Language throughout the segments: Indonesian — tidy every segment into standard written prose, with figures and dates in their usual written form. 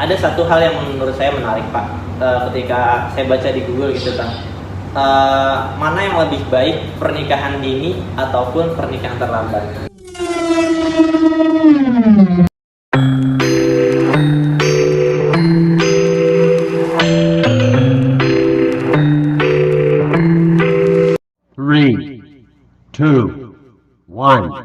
ada satu hal yang menurut saya menarik Pak, ketika saya baca di Google gitu kan, mana yang lebih baik, pernikahan dini ataupun pernikahan terlambat? 3, 2, 1.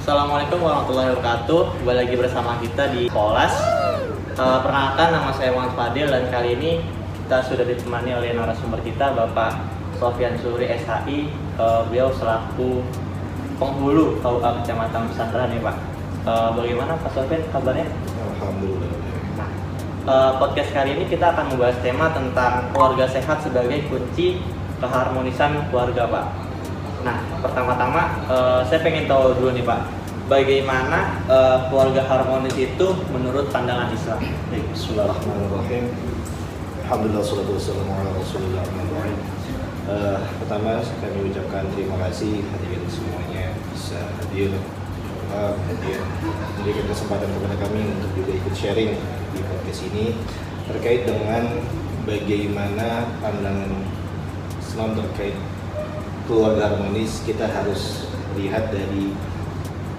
Assalamualaikum warahmatullahi wabarakatuh. Kembali lagi bersama kita di Polas. Perkenalkan, nama saya Muhammad Fadil dan kali ini kita sudah ditemani oleh narasumber kita, Bapak Sofyan Zuhri SHI. Beliau selaku penghulu KUA Kecamatan Pesanggerahan ya Pak. Bagaimana Pak Sofyan kabarnya? Alhamdulillah. Podcast kali ini kita akan membahas tema tentang keluarga sehat sebagai kunci keharmonisan keluarga Pak. Nah, pertama-tama saya pengen tahu dulu nih Pak, bagaimana keluarga harmonis itu menurut pandangan Islam? Bismillahirrahmanirrahim. Alhamdulillah, salatu wassalamu ala rasulillah. Pertama kami ucapkan terima kasih hadirin semuanya bisa hadir, kemudian memberikan kesempatan kepada kami untuk juga ikut sharing di podcast ini terkait dengan bagaimana pandangan Islam terkait keluarga harmonis. Kita harus lihat dari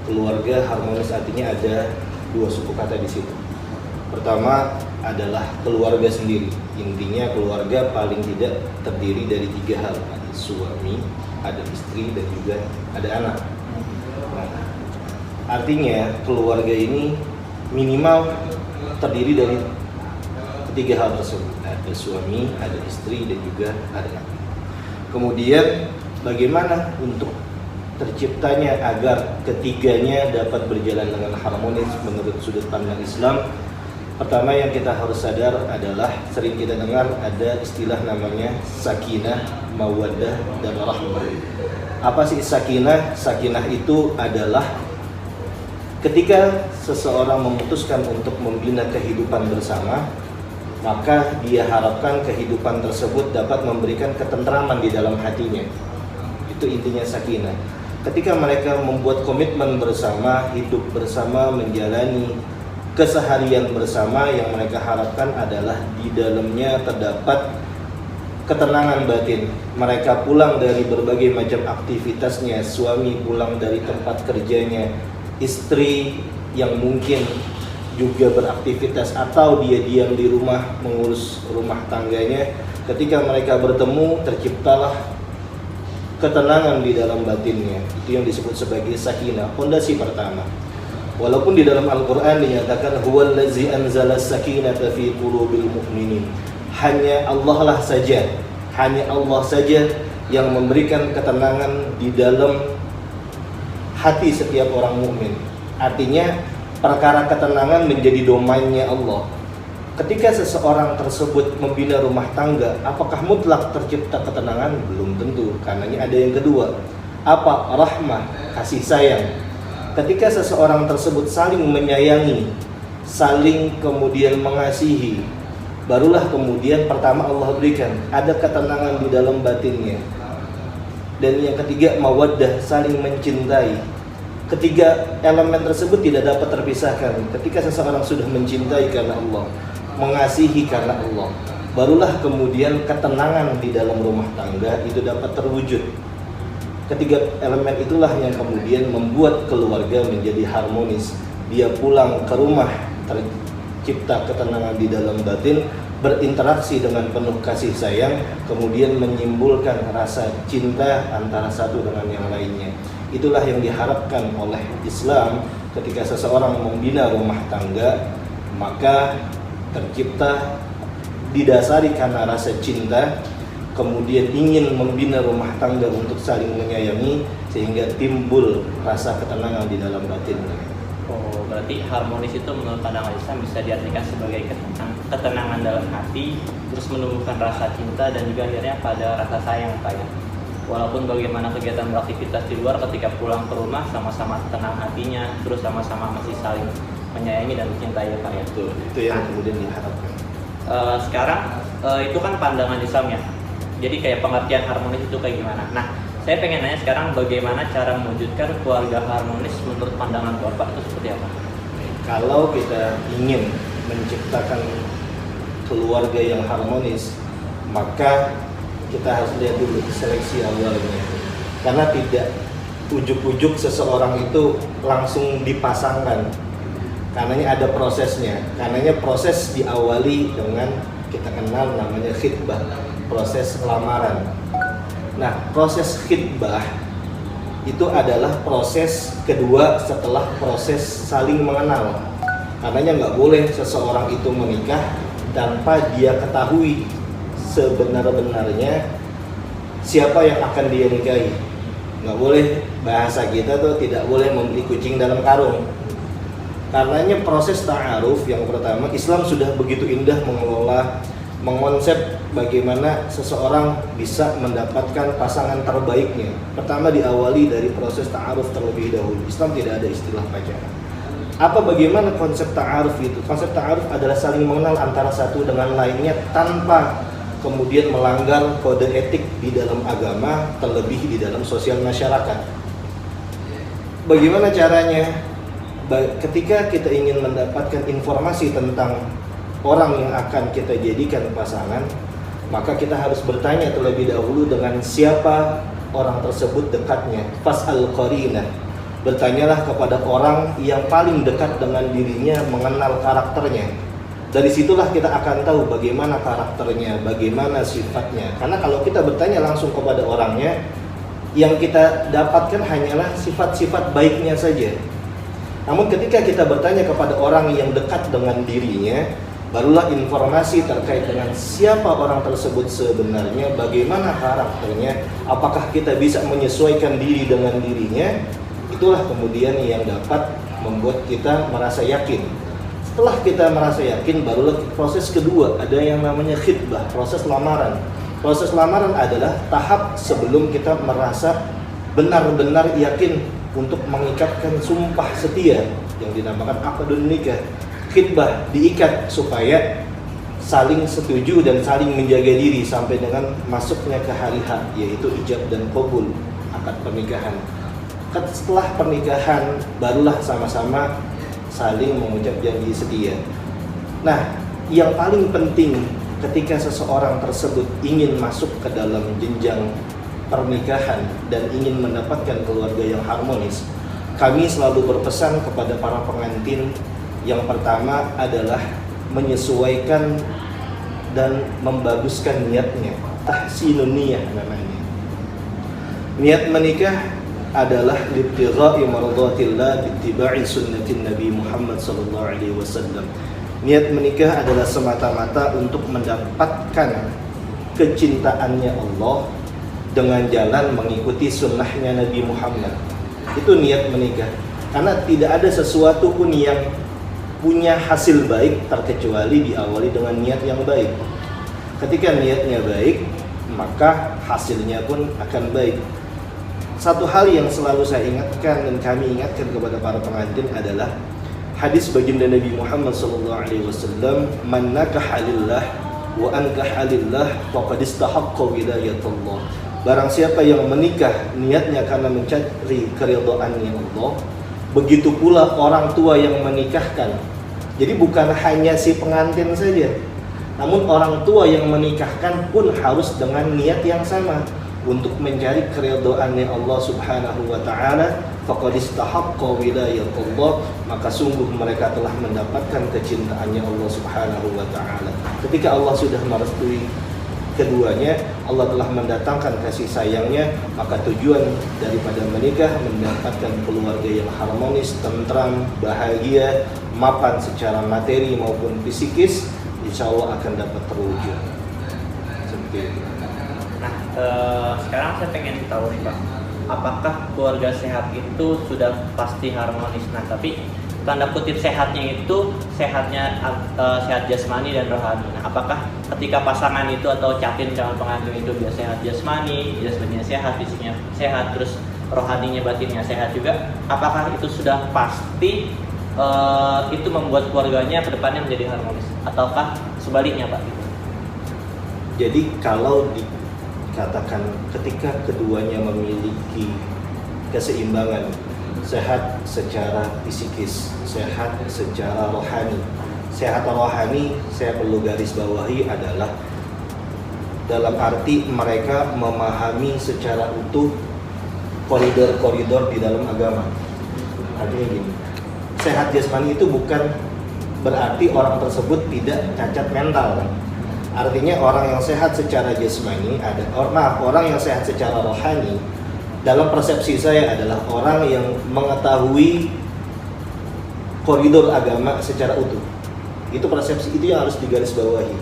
keluarga harmonis, artinya ada dua suku kata di situ. Pertama adalah keluarga sendiri. Intinya keluarga paling tidak terdiri dari tiga hal: ada suami, ada istri, dan juga ada anak. Nah, artinya keluarga ini minimal terdiri dari ketiga hal tersebut: ada suami, ada istri, dan juga ada anak. Kemudian bagaimana untuk terciptanya agar ketiganya dapat berjalan dengan harmonis menurut sudut pandang Islam? Pertama yang kita harus sadar adalah, sering kita dengar ada istilah namanya sakinah, mawaddah, dan rahmah. Apa sih sakinah? Sakinah itu adalah ketika seseorang memutuskan untuk membina kehidupan bersama, maka dia harapkan kehidupan tersebut dapat memberikan ketentraman di dalam hatinya. Itu intinya sakinah. Ketika mereka membuat komitmen bersama, hidup bersama, menjalani keseharian bersama, yang mereka harapkan adalah di dalamnya terdapat ketenangan batin. Mereka pulang dari berbagai macam aktivitasnya, suami pulang dari tempat kerjanya, istri yang mungkin juga beraktivitas atau dia diam di rumah mengurus rumah tangganya. Ketika mereka bertemu, terciptalah ketenangan di dalam batinnya. Itu yang disebut sebagai sakinah, fondasi pertama. Walaupun di dalam Al-Quran dinyatakan huwallazi anzala sakinata fi qulubil mu'minin, hanya Allah saja yang memberikan ketenangan di dalam hati setiap orang mukmin. Artinya perkara ketenangan menjadi domainnya Allah. Ketika seseorang tersebut membina rumah tangga, apakah mutlak tercipta ketenangan? Belum tentu, karena ada yang kedua. Apa? Rahmah, kasih sayang. Ketika seseorang tersebut saling menyayangi, saling kemudian mengasihi, barulah kemudian pertama Allah berikan ada ketenangan di dalam batinnya. Dan yang ketiga, mawaddah, saling mencintai. Ketiga elemen tersebut tidak dapat terpisahkan. Ketika seseorang sudah mencintai karena Allah, mengasihi karena Allah, barulah kemudian ketenangan di dalam rumah tangga itu dapat terwujud. Ketiga elemen itulah yang kemudian membuat keluarga menjadi harmonis. Dia pulang ke rumah tercipta ketenangan di dalam batin, berinteraksi dengan penuh kasih sayang, kemudian menyimpulkan rasa cinta antara satu dengan yang lainnya. Itulah yang diharapkan oleh Islam ketika seseorang membina rumah tangga, maka tercipta didasari karena rasa cinta, kemudian ingin membina rumah tangga untuk saling menyayangi, sehingga timbul rasa ketenangan di dalam batinnya. Oh, berarti harmonis itu menurut pandangan Islam bisa diartikan sebagai ketenangan dalam hati, terus menumbuhkan rasa cinta dan juga akhirnya pada rasa sayang Pak ya. Walaupun bagaimana kegiatan beraktivitas di luar, ketika pulang ke rumah sama-sama tenang hatinya, terus sama-sama masih saling menyayangi dan mencintai ya Pak ya. Itu yang kemudian diharapkan. Sekarang itu kan pandangan Islam ya. Jadi kayak pengertian harmonis itu kayak gimana? Nah, saya pengen nanya sekarang bagaimana cara mewujudkan keluarga harmonis menurut pandangan Bapak itu seperti apa? kalau kita ingin menciptakan keluarga yang harmonis, maka kita harus lihat dulu seleksi awalnya. Karena tidak ujuk-ujuk seseorang itu langsung dipasangkan. Karenanya ada prosesnya. Karenanya proses diawali dengan kita kenal namanya khitbah, proses lamaran. Nah, proses khitbah itu adalah proses kedua setelah proses saling mengenal. Karenanya nggak boleh seseorang itu menikah tanpa dia ketahui sebenar-benarnya siapa yang akan dia nikahi. Nggak boleh, bahasa kita tuh tidak boleh membeli kucing dalam karung. Karenanya proses ta'aruf yang pertama, Islam sudah begitu indah mengelola, mengonsep bagaimana seseorang bisa mendapatkan pasangan terbaiknya. Pertama diawali dari proses ta'aruf terlebih dahulu. Islam tidak ada istilah pacaran. Apa bagaimana konsep ta'aruf itu? Konsep ta'aruf adalah saling mengenal antara satu dengan lainnya tanpa kemudian melanggar kode etik di dalam agama, terlebih di dalam sosial masyarakat. Bagaimana caranya? Ketika kita ingin mendapatkan informasi tentang orang yang akan kita jadikan pasangan, maka kita harus bertanya terlebih dahulu dengan siapa orang tersebut dekatnya. Fas'al qarinah. Bertanyalah kepada orang yang paling dekat dengan dirinya, mengenal karakternya. Dari situlah kita akan tahu bagaimana karakternya, bagaimana sifatnya. Karena kalau kita bertanya langsung kepada orangnya, yang kita dapatkan hanyalah sifat-sifat baiknya saja. Namun ketika kita bertanya kepada orang yang dekat dengan dirinya, barulah informasi terkait dengan siapa orang tersebut sebenarnya, bagaimana karakternya, apakah kita bisa menyesuaikan diri dengan dirinya. Itulah kemudian yang dapat membuat kita merasa yakin. Setelah kita merasa yakin, barulah proses kedua, ada yang namanya khitbah, proses lamaran. Proses lamaran adalah tahap sebelum kita merasa benar-benar yakin untuk mengikatkan sumpah setia yang dinamakan akadun nikah. Khitbah diikat supaya saling setuju dan saling menjaga diri sampai dengan masuknya ke hari H, yaitu ijab dan qabul, akad pernikahan. Setelah pernikahan barulah sama-sama saling mengucap janji setia. Nah, yang paling penting ketika seseorang tersebut ingin masuk ke dalam jenjang pernikahan dan ingin mendapatkan keluarga yang harmonis, kami selalu berpesan kepada para pengantin. Yang pertama adalah menyesuaikan dan membaguskan niatnya, tahsinun niyah namanya. Niat menikah adalah libtigha'i mardatillah bittiba'i sunnatin Nabi Muhammad sallallahu alaihi wasallam. Niat menikah adalah semata-mata untuk mendapatkan kecintaannya Allah dengan jalan mengikuti sunnahnya Nabi Muhammad. Itu niat menikah. Karena tidak ada sesuatu pun yang punya hasil baik terkecuali diawali dengan niat yang baik. Ketika niatnya baik, maka hasilnya pun akan baik. Satu hal yang selalu saya ingatkan dan kami ingatkan kepada para pengantin adalah hadis baginda Nabi Muhammad SAW, "Man nakaha lillah wa ankaha lillah faqad istahaqqa wilayatullah." Barang siapa yang menikah niatnya karena mencari keridhaannya Allah, begitu pula orang tua yang menikahkan. Jadi bukan hanya si pengantin saja, namun orang tua yang menikahkan pun harus dengan niat yang sama untuk mencari keridhaannya Allah Subhanahu wa taala. Faqad istahaqqa wilayatullah, maka sungguh mereka telah mendapatkan kecintaannya Allah Subhanahu wa taala. Ketika Allah sudah merestui keduanya, Allah telah mendatangkan kasih sayangnya, maka tujuan daripada menikah mendapatkan keluarga yang harmonis, tentram, bahagia, mapan secara materi maupun psikis, insya Allah akan dapat terwujud. Seperti itu. Nah, sekarang saya pengen tahu nih Pak, apakah keluarga sehat itu sudah pasti harmonis? Nah, tapi tanda kutip sehatnya itu sehatnya sehat jasmani dan rohani. Nah, apakah ketika pasangan itu atau calon pengantin itu dia sehat jasmaninya sehat, fisiknya sehat, terus rohaninya batinnya sehat juga, apakah itu sudah pasti itu membuat keluarganya ke depannya menjadi harmonis, ataukah sebaliknya Pak? Jadi kalau dikatakan ketika keduanya memiliki keseimbangan, sehat secara psikis, sehat secara rohani. Sehat rohani saya perlu garis bawahi adalah dalam arti mereka memahami secara utuh koridor-koridor di dalam agama. Artinya gini, sehat jasmani itu bukan berarti orang tersebut tidak cacat mental kan? Artinya orang yang sehat secara jasmani orang yang sehat secara rohani dalam persepsi saya adalah orang yang mengetahui koridor agama secara utuh. Itu persepsi itu yang harus digarisbawahi.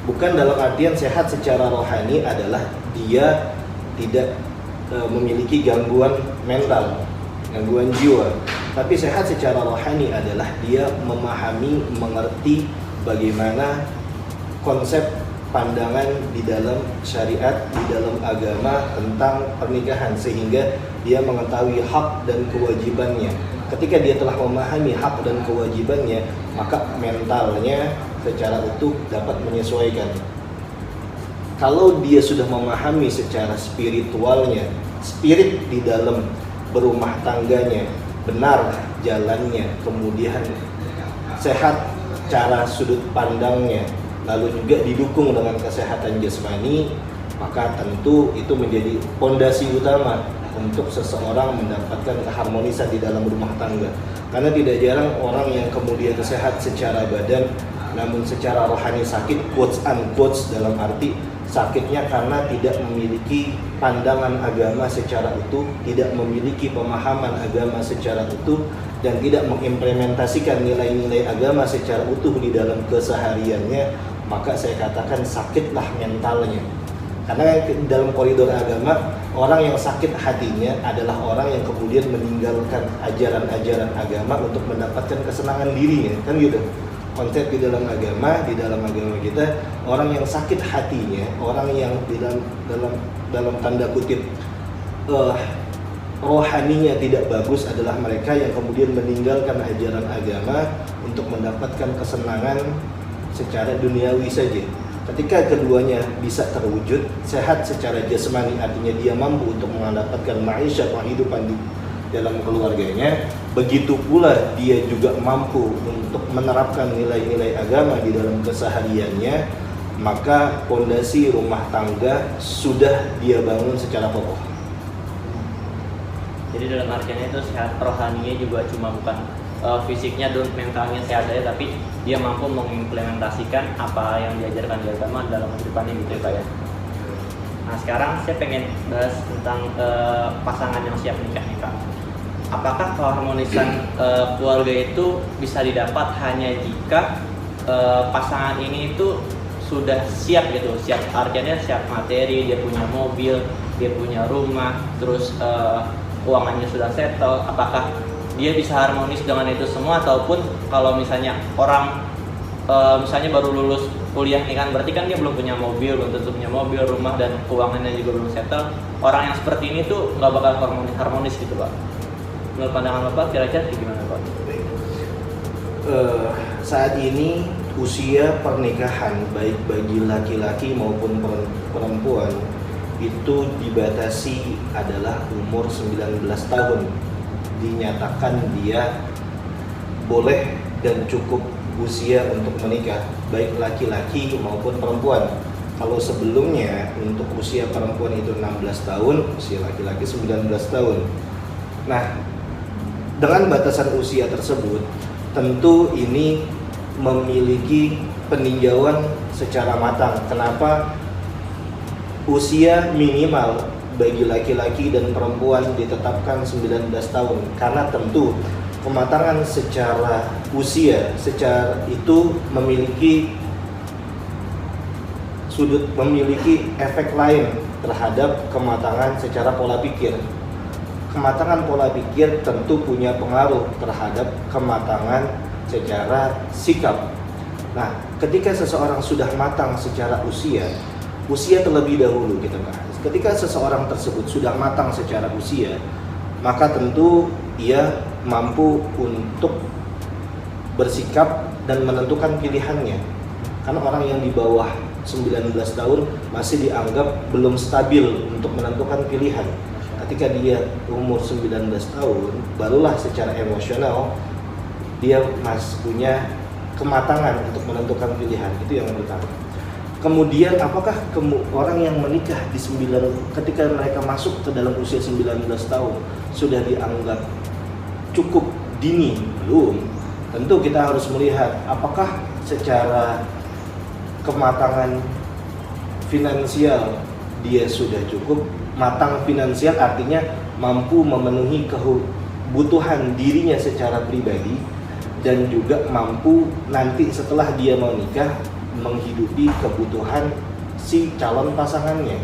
Bukan dalam artian sehat secara rohani adalah dia tidak memiliki gangguan mental, gangguan jiwa. Tapi sehat secara rohani adalah dia memahami, mengerti bagaimana konsep pandangan di dalam syariat, di dalam agama tentang pernikahan, sehingga dia mengetahui hak dan kewajibannya. Ketika dia telah memahami hak dan kewajibannya, maka mentalnya secara utuh dapat menyesuaikan. Kalau dia sudah memahami secara spiritualnya, spirit di dalam berumah tangganya, benar jalannya, kemudian sehat cara sudut pandangnya, lalu juga didukung dengan kesehatan jasmani, maka tentu itu menjadi fondasi utama untuk seseorang mendapatkan keharmonisan di dalam rumah tangga. Karena tidak jarang orang yang kemudian sehat secara badan namun secara rohani sakit, quotes unquotes, dalam arti sakitnya karena tidak memiliki pandangan agama secara utuh, tidak memiliki pemahaman agama secara utuh, dan tidak mengimplementasikan nilai-nilai agama secara utuh di dalam kesehariannya, maka saya katakan sakitlah mentalnya. Karena dalam koridor agama, orang yang sakit hatinya adalah orang yang kemudian meninggalkan ajaran-ajaran agama untuk mendapatkan kesenangan dirinya, kan gitu. Konsep di dalam agama kita, orang yang sakit hatinya, orang yang di dalam tanda kutip rohaninya tidak bagus adalah mereka yang kemudian meninggalkan ajaran agama untuk mendapatkan kesenangan secara duniawi saja. Ketika keduanya bisa terwujud, sehat secara jasmani artinya dia mampu untuk mendapatkan ma'isyah, kehidupan di dalam keluarganya, begitu pula dia juga mampu untuk menerapkan nilai-nilai agama di dalam kesehariannya, maka fondasi rumah tangga sudah dia bangun secara kokoh. Jadi dalam artinya itu sehat rohaninya juga cuma bukan fisiknya dan mentalnya sehat saja, tapi dia mampu mengimplementasikan apa yang diajarkan di agama dalam kehidupannya gitu ya Pak ya. Nah sekarang saya pengen bahas tentang pasangan yang siap nikah nih Pak. Apakah keharmonisan keluarga itu bisa didapat hanya jika pasangan ini itu sudah siap gitu, siap artinya siap materi, dia punya mobil, dia punya rumah, terus keuangannya sudah settle, apakah dia bisa harmonis dengan itu semua, ataupun kalau misalnya orang misalnya baru lulus kuliah nih kan, berarti kan dia belum punya mobil, belum tentu punya mobil, rumah, dan keuangannya juga belum settle, orang yang seperti ini tuh nggak bakal harmonis gitu Pak. Menurut pandangan Bapak kira-kira gimana Pak? Saat ini usia pernikahan baik bagi laki-laki maupun perempuan itu dibatasi adalah umur 19 tahun. Dinyatakan dia boleh dan cukup usia untuk menikah, baik laki-laki maupun perempuan. Kalau sebelumnya untuk usia perempuan itu 16 tahun, usia laki-laki 19 tahun. Nah, dengan batasan usia tersebut, tentu ini memiliki peninjauan secara matang. Kenapa usia minimal bagi laki-laki dan perempuan ditetapkan 19 tahun? Karena tentu kematangan secara usia secara itu memiliki efek lain terhadap kematangan secara pola pikir. Kematangan pola pikir tentu punya pengaruh terhadap kematangan secara sikap. Nah, ketika seseorang sudah matang secara usia terlebih dahulu kita bahas. Ketika seseorang tersebut sudah matang secara usia, maka tentu ia mampu untuk bersikap dan menentukan pilihannya. Karena orang yang di bawah 19 tahun masih dianggap belum stabil untuk menentukan pilihan. ketika dia umur 19 tahun barulah secara emosional dia punya kematangan untuk menentukan pilihan. Itu yang pertama. Kemudian apakah orang yang menikah ketika mereka masuk ke dalam usia 19 tahun sudah dianggap cukup dini? Belum. Tentu kita harus melihat apakah secara kematangan finansial dia sudah cukup. Matang finansial artinya mampu memenuhi kebutuhan dirinya secara pribadi dan juga mampu nanti setelah dia mau nikah menghidupi kebutuhan si calon pasangannya.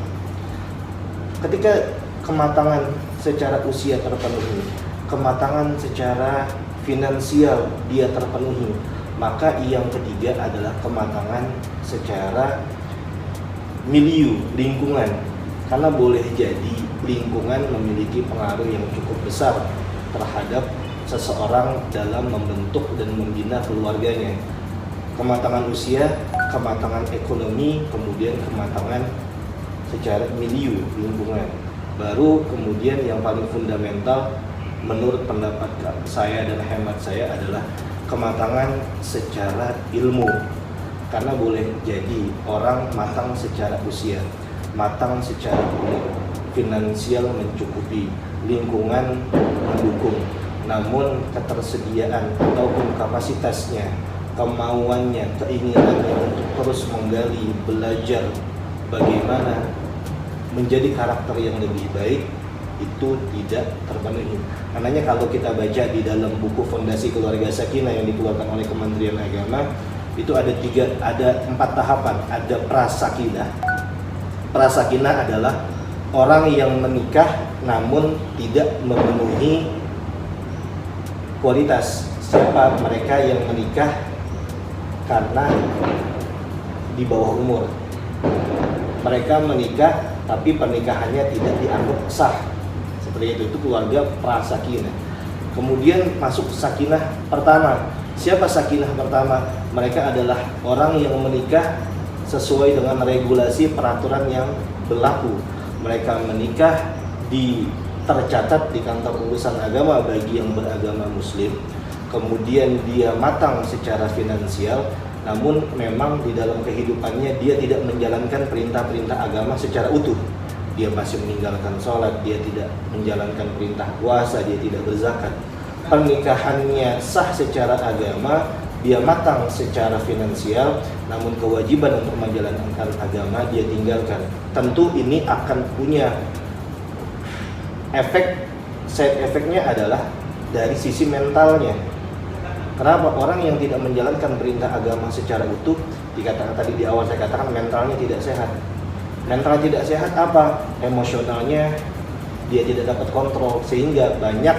Ketika kematangan secara usia terpenuhi, kematangan secara finansial dia terpenuhi, maka yang ketiga adalah kematangan secara milieu, lingkungan. Karena boleh jadi lingkungan memiliki pengaruh yang cukup besar terhadap seseorang dalam membentuk dan membina keluarganya. Kematangan usia, kematangan ekonomi, kemudian kematangan secara milieu, lingkungan. Baru kemudian yang paling fundamental menurut pendapat saya dan hemat saya adalah kematangan secara ilmu. Karena boleh jadi orang matang secara usia, matang secara umur, finansial mencukupi, lingkungan mendukung, namun ketersediaan ataupun kapasitasnya, kemauannya, keinginannya untuk terus menggali, belajar bagaimana menjadi karakter yang lebih baik itu tidak terpenuhi. Makanya kalau kita baca di dalam buku Fondasi Keluarga Sakinah yang dikeluarkan oleh Kementerian Agama, itu ada 4 tahapan. Ada prasakinah. Prasakinah adalah orang yang menikah namun tidak memenuhi kualitas. Siapa mereka yang menikah karena di bawah umur? Mereka menikah tapi pernikahannya tidak dianggap sah. Seperti itu keluarga prasakinah. Kemudian masuk sakinah pertama. Siapa sakinah pertama? Mereka adalah orang yang menikah sesuai dengan regulasi peraturan yang berlaku. Mereka menikah tercatat di kantor urusan agama bagi yang beragama muslim. Kemudian dia matang secara finansial, namun memang di dalam kehidupannya dia tidak menjalankan perintah-perintah agama secara utuh. Dia masih meninggalkan sholat, dia tidak menjalankan perintah puasa, dia tidak berzakat. Pernikahannya sah secara agama, dia matang secara finansial, namun kewajiban untuk menjalankan agama dia tinggalkan. Tentu ini akan punya side efeknya adalah dari sisi mentalnya. Kenapa? Orang yang tidak menjalankan perintah agama secara utuh, dikatakan tadi di awal saya katakan mentalnya tidak sehat. Mental tidak sehat apa? Emosionalnya dia tidak dapat kontrol, sehingga banyak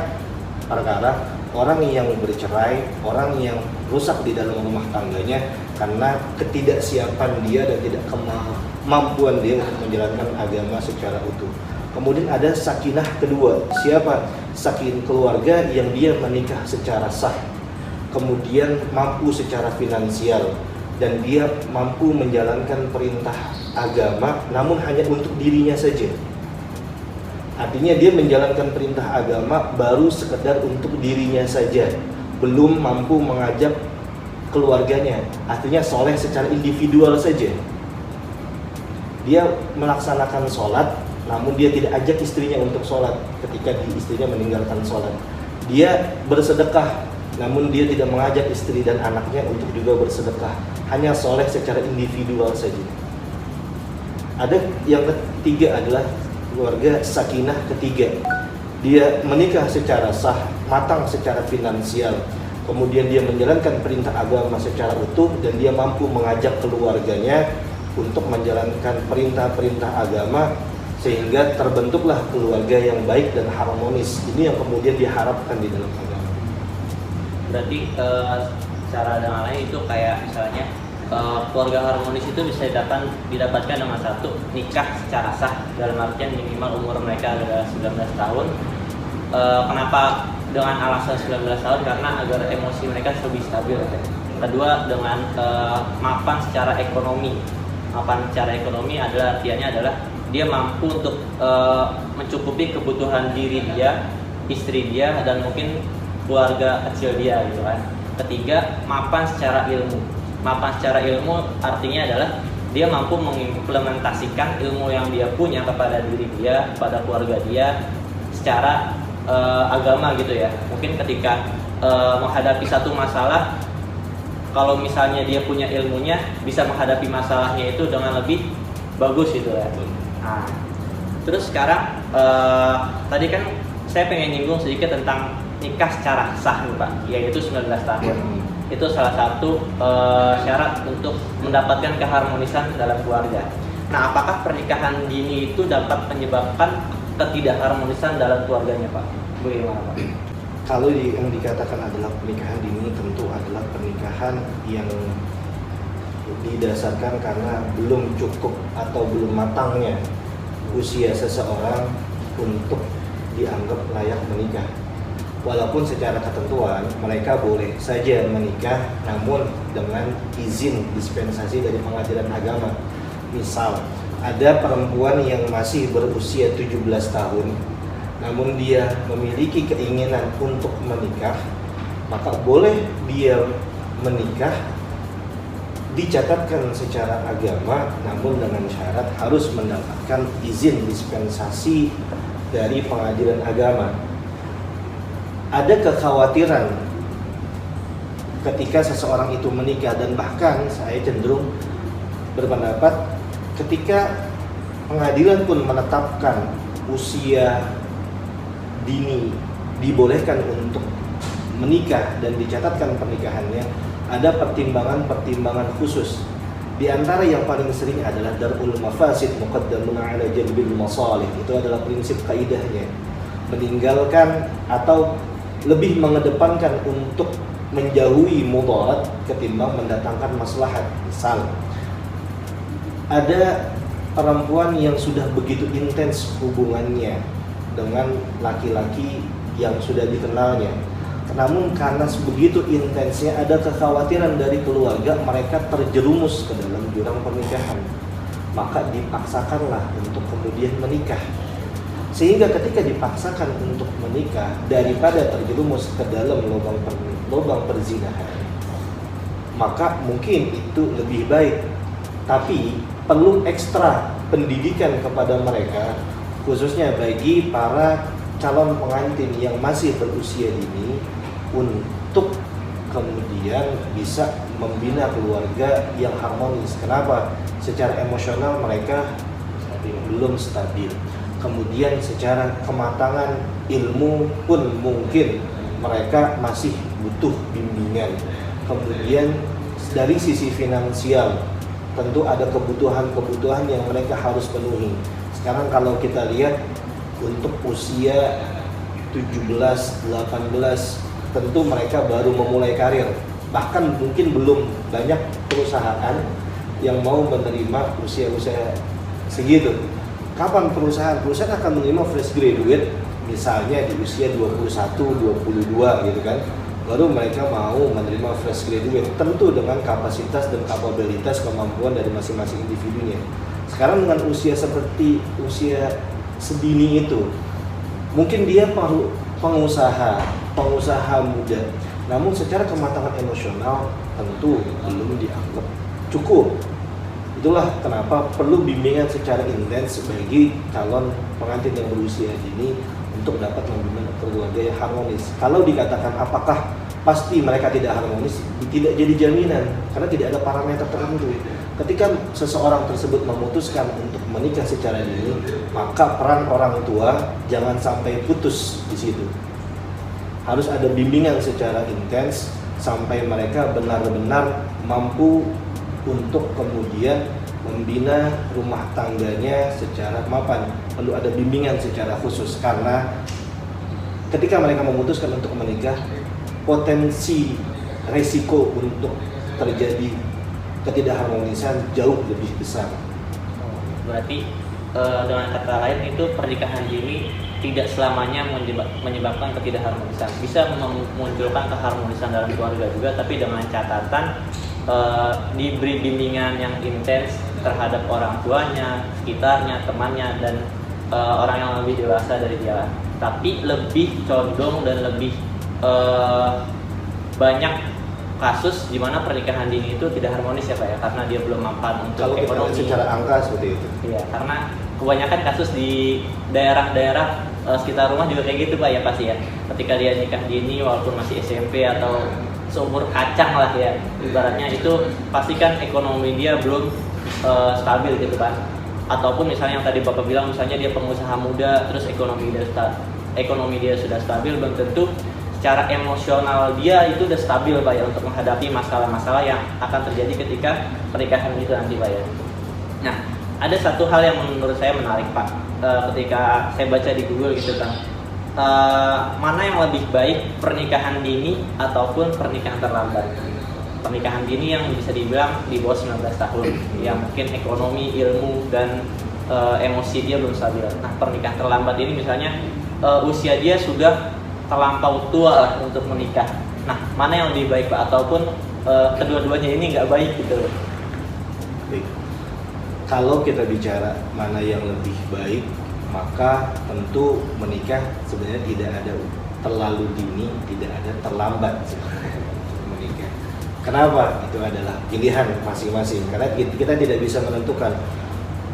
perkara orang yang bercerai, orang yang rusak di dalam rumah tangganya karena ketidaksiapan dia dan tidak kemampuan dia untuk menjalankan agama secara utuh. Kemudian ada sakinah kedua. Siapa? Sakinah keluarga yang dia menikah secara sah, kemudian mampu secara finansial, dan dia mampu menjalankan perintah agama namun hanya untuk dirinya saja. Artinya dia menjalankan perintah agama baru sekedar untuk dirinya saja, belum mampu mengajak keluarganya. Artinya soleh secara individual saja. Dia melaksanakan sholat, namun dia tidak ajak istrinya untuk sholat ketika istrinya meninggalkan sholat. Dia bersedekah, namun dia tidak mengajak istri dan anaknya untuk juga bersedekah. Hanya soleh secara individual saja. Ada yang ketiga adalah keluarga sakinah ketiga. Dia menikah secara sah, matang secara finansial, kemudian dia menjalankan perintah agama secara utuh, dan dia mampu mengajak keluarganya untuk menjalankan perintah-perintah agama, sehingga terbentuklah keluarga yang baik dan harmonis. Ini yang kemudian diharapkan di dalam agama. Berarti secara dengan lain itu kayak misalnya keluarga harmonis itu bisa didapatkan dengan satu, nikah secara sah, dalam artian minimal umur mereka adalah 19 tahun. Kenapa dengan alasan 19 tahun? Karena agar emosi mereka lebih stabil. Kedua, dengan mapan secara ekonomi. Mapan secara ekonomi adalah artiannya adalah dia mampu untuk mencukupi kebutuhan diri dia, istri dia, dan mungkin keluarga kecil dia gitu kan. Ketiga, mapan secara ilmu. Mapan secara ilmu artinya adalah dia mampu mengimplementasikan ilmu yang dia punya kepada diri dia, kepada keluarga dia secara agama gitu ya. Mungkin ketika menghadapi satu masalah, kalau misalnya dia punya ilmunya, bisa menghadapi masalahnya itu dengan lebih bagus gitu ya. Nah, terus sekarang tadi kan saya pengen nyinggung sedikit tentang nikah secara sah nih Pak, yaitu 19 tahun. Itu salah satu syarat untuk mendapatkan keharmonisan dalam keluarga. Nah, apakah pernikahan dini itu dapat menyebabkan ketidakharmonisan dalam keluarganya Pak? Bagaimana Pak? Kalau yang dikatakan adalah pernikahan dini, tentu adalah pernikahan yang didasarkan karena belum cukup atau belum matangnya usia seseorang untuk dianggap layak menikah. Walaupun secara ketentuan mereka boleh saja menikah, namun dengan izin dispensasi dari pengadilan agama. Misal, ada perempuan yang masih berusia 17 tahun, namun dia memiliki keinginan untuk menikah, maka boleh dia menikah, dicatatkan secara agama, namun dengan syarat harus mendapatkan izin dispensasi dari pengadilan agama. Ada kekhawatiran ketika seseorang itu menikah, dan bahkan saya cenderung berpendapat ketika pengadilan pun menetapkan usia dini dibolehkan untuk menikah dan dicatatkan pernikahannya, ada pertimbangan-pertimbangan khusus. Di antara yang paling sering adalah darul mafasid muqaddamun ala jalbil masalih. Itu adalah prinsip kaidahnya. Meninggalkan atau lebih mengedepankan untuk menjauhi mudarat ketimbang mendatangkan maslahat. Misal, ada perempuan yang sudah begitu intens hubungannya dengan laki-laki yang sudah dikenalnya, namun karena sebegitu intensnya ada kekhawatiran dari keluarga mereka terjerumus ke dalam jurang pernikahan, maka dipaksakanlah untuk kemudian menikah. Sehingga ketika dipaksakan untuk menikah, daripada terjerumus ke dalam lubang perzinahan, maka mungkin itu lebih baik. Tapi perlu ekstra pendidikan kepada mereka, khususnya bagi para calon pengantin yang masih berusia dini, untuk kemudian bisa membina keluarga yang harmonis. Kenapa? Secara emosional mereka belum stabil. Kemudian secara kematangan ilmu pun mungkin mereka masih butuh bimbingan. Kemudian dari sisi finansial, tentu ada kebutuhan-kebutuhan yang mereka harus penuhi. Sekarang kalau kita lihat untuk usia 17, 18, tentu mereka baru memulai karir. Bahkan mungkin belum banyak perusahaan yang mau menerima usia-usia segitu. Kapan perusahaan akan menerima fresh graduate misalnya di usia 21, 22 gitu kan. Baru mereka mau menerima fresh graduate, tentu dengan kapasitas dan kapabilitas kemampuan dari masing-masing individunya. Sekarang dengan usia seperti usia sedini itu, mungkin dia pengusaha muda, namun secara kematangan emosional tentu belum dianggap cukup. Itulah kenapa perlu bimbingan secara intens bagi calon pengantin yang berusia dini untuk dapat membina keluarga yang harmonis. Kalau dikatakan apakah pasti mereka tidak harmonis, tidak jadi jaminan karena tidak ada parameter tertentu. Ketika seseorang tersebut memutuskan untuk menikah secara dini, maka peran orang tua jangan sampai putus di situ. Harus ada bimbingan secara intens sampai mereka benar-benar mampu untuk kemudian membina rumah tangganya secara mapan. Perlu ada bimbingan secara khusus karena ketika mereka memutuskan untuk menikah, potensi resiko untuk terjadi ketidakharmonisan jauh lebih besar. Berarti dengan kata lain itu pernikahan dini tidak selamanya menyebabkan ketidakharmonisan. Bisa memunculkan keharmonisan dalam keluarga juga, tapi dengan catatan diberi bimbingan yang intens terhadap orang tuanya, sekitarnya, temannya, dan orang yang lebih dewasa dari dia. Tapi lebih condong dan lebih banyak kasus di mana pernikahan dini itu tidak harmonis ya Pak ya, karena dia belum mampan untuk Kalau kita lihat ekonomi. secara angka seperti itu. Iya, karena kebanyakan kasus di daerah-daerah sekitar rumah juga kayak gitu Pak ya pasti ya. Ketika dia nikah dini walaupun masih SMP atau seumur kacang lah ya, ibaratnya itu pastikan ekonomi dia belum stabil gitu kan. Ataupun misalnya yang tadi Bapak bilang, misalnya dia pengusaha muda terus ekonomi dia sudah stabil, belum tentu secara emosional dia itu udah stabil Pak ya untuk menghadapi masalah-masalah yang akan terjadi ketika pernikahan itu nanti Pak ya. Nah, ada satu hal yang menurut saya menarik Pak, ketika saya baca di Google gitu kan, mana yang lebih baik, pernikahan dini ataupun pernikahan terlambat. Pernikahan dini yang bisa dibilang di bawah 19 tahun, yang mungkin ekonomi, ilmu, dan emosi dia belum stabil. Nah, pernikahan terlambat ini misalnya usia dia sudah terlampau tua lah untuk menikah. Nah, mana yang lebih baik Pak? Ataupun kedua-duanya ini nggak baik gitu? Baik. Kalau kita bicara mana yang lebih baik, maka tentu menikah sebenarnya tidak ada terlalu dini, tidak ada terlambat sebenarnya menikah. Kenapa? Itu adalah pilihan masing-masing. Karena kita tidak bisa menentukan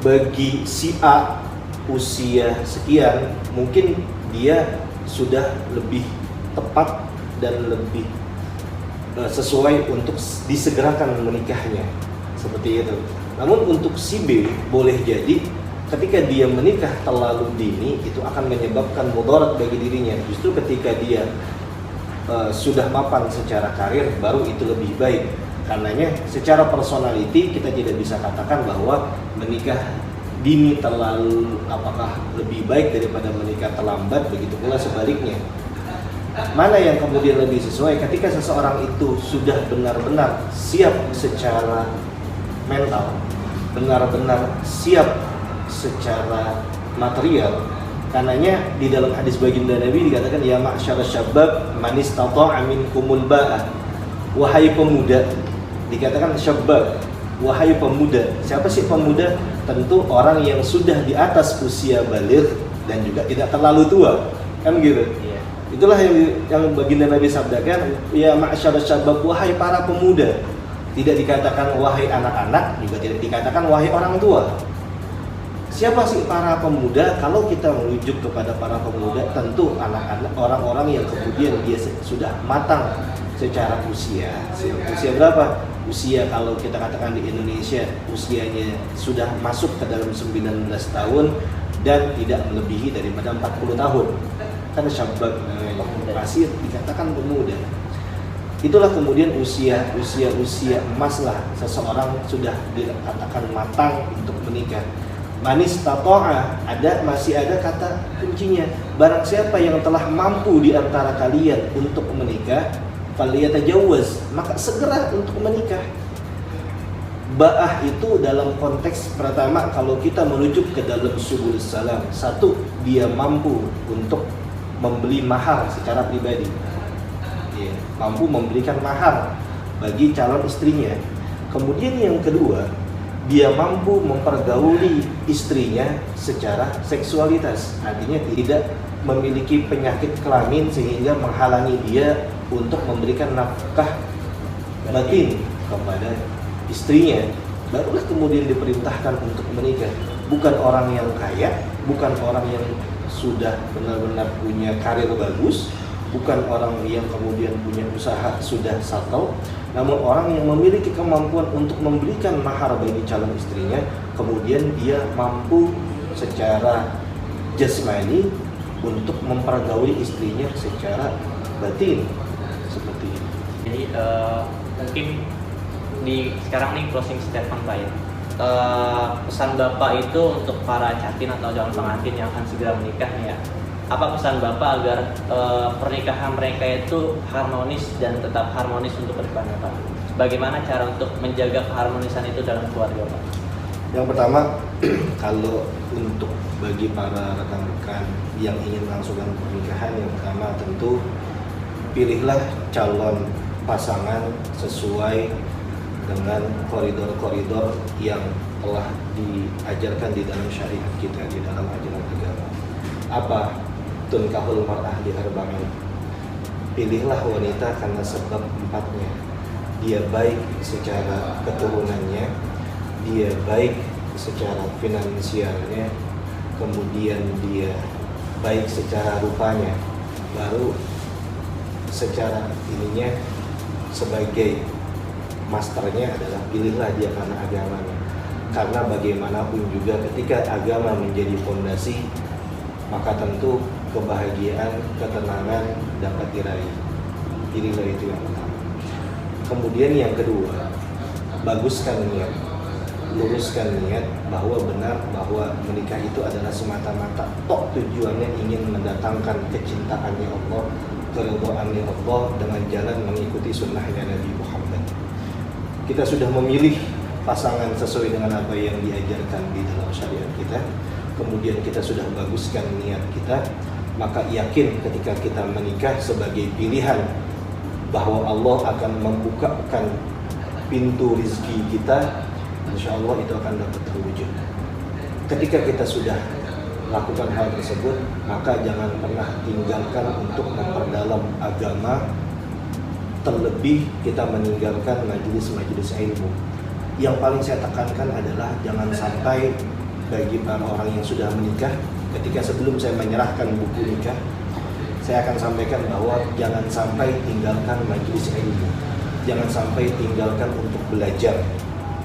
bagi si A usia sekian, mungkin dia sudah lebih tepat dan lebih sesuai untuk disegerakan menikahnya, seperti itu. Namun untuk si B boleh jadi ketika dia menikah terlalu dini itu akan menyebabkan mudarat bagi dirinya. Justru ketika dia sudah mapan secara karir baru itu lebih baik. Karenanya secara personality kita tidak bisa katakan bahwa menikah dini terlalu apakah lebih baik daripada menikah terlambat, begitu pula sebaliknya. Mana yang kemudian lebih sesuai ketika seseorang itu sudah benar-benar siap secara mental, benar-benar siap secara material. Karenanya di dalam hadis baginda Nabi dikatakan ya ma'syarasy syabab man istata'a minkumul ba'ah. Wahai pemuda, dikatakan syabab, wahai pemuda. Siapa sih pemuda? Tentu orang yang sudah di atas usia baligh dan juga tidak terlalu tua, kan gitu. Iya. Itulah yang baginda Nabi sabdakan, ya ma'syarasy syabab, wahai para pemuda. Tidak dikatakan wahai anak-anak, juga tidak dikatakan wahai orang tua. Siapa sih para pemuda? Kalau kita merujuk kepada para pemuda, tentu anak-anak, orang-orang yang kemudian dia sudah matang secara usia. Usia berapa? Usia kalau kita katakan di Indonesia usianya sudah masuk ke dalam 19 tahun dan tidak melebihi daripada 40 tahun. Kan syabab masih dikatakan pemuda. Itulah kemudian usia emas lah seseorang sudah dikatakan matang untuk menikah. Manis tato'a, masih ada kata kuncinya. Barang siapa yang telah mampu di antara kalian untuk menikah, falyatajawwaz, maka segera untuk menikah. Ba'ah itu dalam konteks pertama kalau kita merujuk ke dalam subul salam, satu, dia mampu untuk membeli mahar secara pribadi. Ya, mampu memberikan mahar bagi calon istrinya. Kemudian yang kedua, dia mampu mempergauli istrinya secara seksualitas, artinya tidak memiliki penyakit kelamin sehingga menghalangi dia untuk memberikan nafkah batin kepada istrinya. Barulah kemudian diperintahkan untuk menikah. Bukan orang yang kaya, bukan orang yang sudah benar-benar punya karir bagus, bukan orang yang kemudian punya usaha sudah settle, namun orang yang memiliki kemampuan untuk memberikan mahar bagi calon istrinya, kemudian dia mampu secara jasmani untuk mempergauli istrinya secara batin, seperti itu. Jadi mungkin sekarang nih closing statement Pak ya. Pesan Bapak itu untuk para catin atau calon pengantin yang akan segera menikah nih ya. Apa pesan Bapak agar pernikahan mereka itu harmonis dan tetap harmonis untuk kedepannya Pak? Bagaimana cara untuk menjaga keharmonisan itu dalam keluarga Pak? Yang pertama, kalau untuk bagi para rekan-rekan yang ingin melangsungkan pernikahan, yang pertama tentu pilihlah calon pasangan sesuai dengan koridor-koridor yang telah diajarkan di dalam syariat kita, di dalam ajaran agama. Apa? Tunkahul mar'ah li arba'in. Pilihlah wanita karena sebab empatnya. Dia baik secara keturunannya, dia baik secara finansialnya, kemudian dia baik secara rupanya, baru secara ininya sebagai masternya adalah pilihlah dia karena agamanya. Karena bagaimanapun juga ketika agama menjadi fondasi, maka tentu kebahagiaan, ketenangan dapat diraih. Pilihlah itu yang pertama. Kemudian yang kedua, baguskan niat, luruskan niat bahwa benar bahwa menikah itu adalah semata-mata tujuannya ingin mendatangkan kecintaannya Allah, keridhaannya Allah dengan jalan mengikuti sunnahnya Nabi Muhammad. Kita sudah memilih pasangan sesuai dengan apa yang diajarkan di dalam syariat kita, kemudian kita sudah baguskan niat kita, maka yakin ketika kita menikah sebagai pilihan bahwa Allah akan membukakan pintu rezeki kita, insya Allah itu akan dapat terwujud. Ketika kita sudah lakukan hal tersebut, maka jangan pernah tinggalkan untuk memperdalam agama, terlebih kita meninggalkan majelis-majelis ilmu. Yang paling saya tekankan adalah jangan sampai bagi para orang yang sudah menikah, ketika sebelum saya menyerahkan buku nikah, saya akan sampaikan bahwa jangan sampai tinggalkan majelis ilmu, jangan sampai tinggalkan untuk belajar,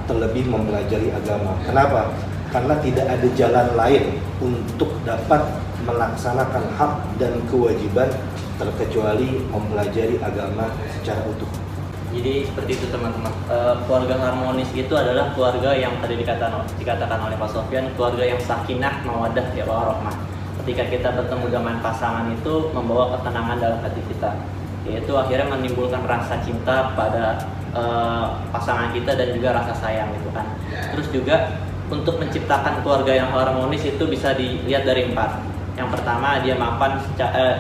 terlebih mempelajari agama. Kenapa? Karena tidak ada jalan lain untuk dapat melaksanakan hak dan kewajiban terkecuali mempelajari agama secara utuh. Jadi seperti itu teman-teman, keluarga harmonis itu adalah keluarga yang tadi dikatakan oleh Pak Sofyan, keluarga yang sakinah, mawaddah, warahmah. Ketika kita bertemu dengan pasangan itu membawa ketenangan dalam hati kita, yaitu akhirnya menimbulkan rasa cinta pada pasangan kita dan juga rasa sayang gitu kan. Terus juga untuk menciptakan keluarga yang harmonis itu bisa dilihat dari 4. Yang pertama dia mapan,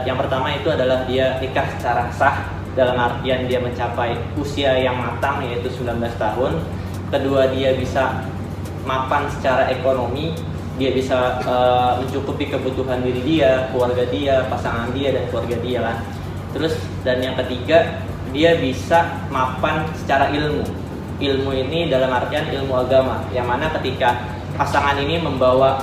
yang pertama itu adalah dia nikah secara sah, dalam artian dia mencapai usia yang matang yaitu 19 tahun. Kedua, dia bisa mapan secara ekonomi, dia bisa mencukupi kebutuhan diri dia, keluarga dia, pasangan dia dan keluarga dia kan. Terus dan yang ketiga, dia bisa mapan secara ilmu. Ilmu ini dalam artian ilmu agama, yang mana ketika pasangan ini membawa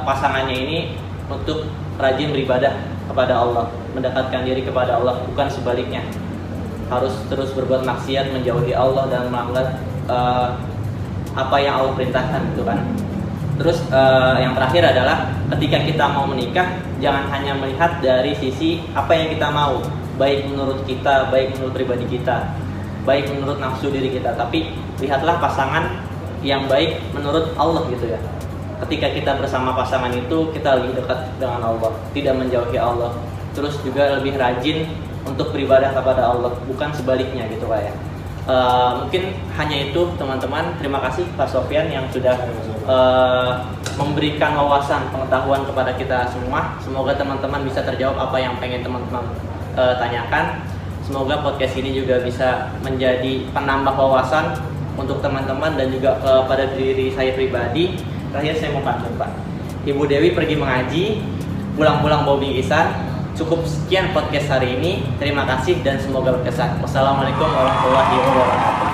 pasangannya ini untuk rajin beribadah kepada Allah, mendekatkan diri kepada Allah, bukan sebaliknya harus terus berbuat maksiat, menjauhi Allah dan melanggar apa yang Allah perintahkan gitu kan. Terus yang terakhir adalah ketika kita mau menikah, jangan hanya melihat dari sisi apa yang kita mau, baik menurut kita, baik menurut pribadi kita, baik menurut nafsu diri kita, tapi lihatlah pasangan yang baik menurut Allah gitu ya. Ketika kita bersama pasangan itu, kita lebih dekat dengan Allah, tidak menjauhi Allah. Terus juga lebih rajin untuk beribadah kepada Allah, bukan sebaliknya gitu Pak ya. Mungkin hanya itu teman-teman. Terima kasih Pak Sofyan yang sudah memberikan wawasan pengetahuan kepada kita semua. Semoga teman-teman bisa terjawab apa yang pengen teman-teman tanyakan. Semoga podcast ini juga bisa menjadi penambah wawasan untuk teman-teman dan juga kepada diri saya pribadi. Terakhir saya mau pantun Pak, Ibu Dewi pergi mengaji, pulang-pulang bawa bingkisan. Cukup sekian podcast hari ini. Terima kasih dan semoga berkesan. Wassalamualaikum warahmatullahi wabarakatuh.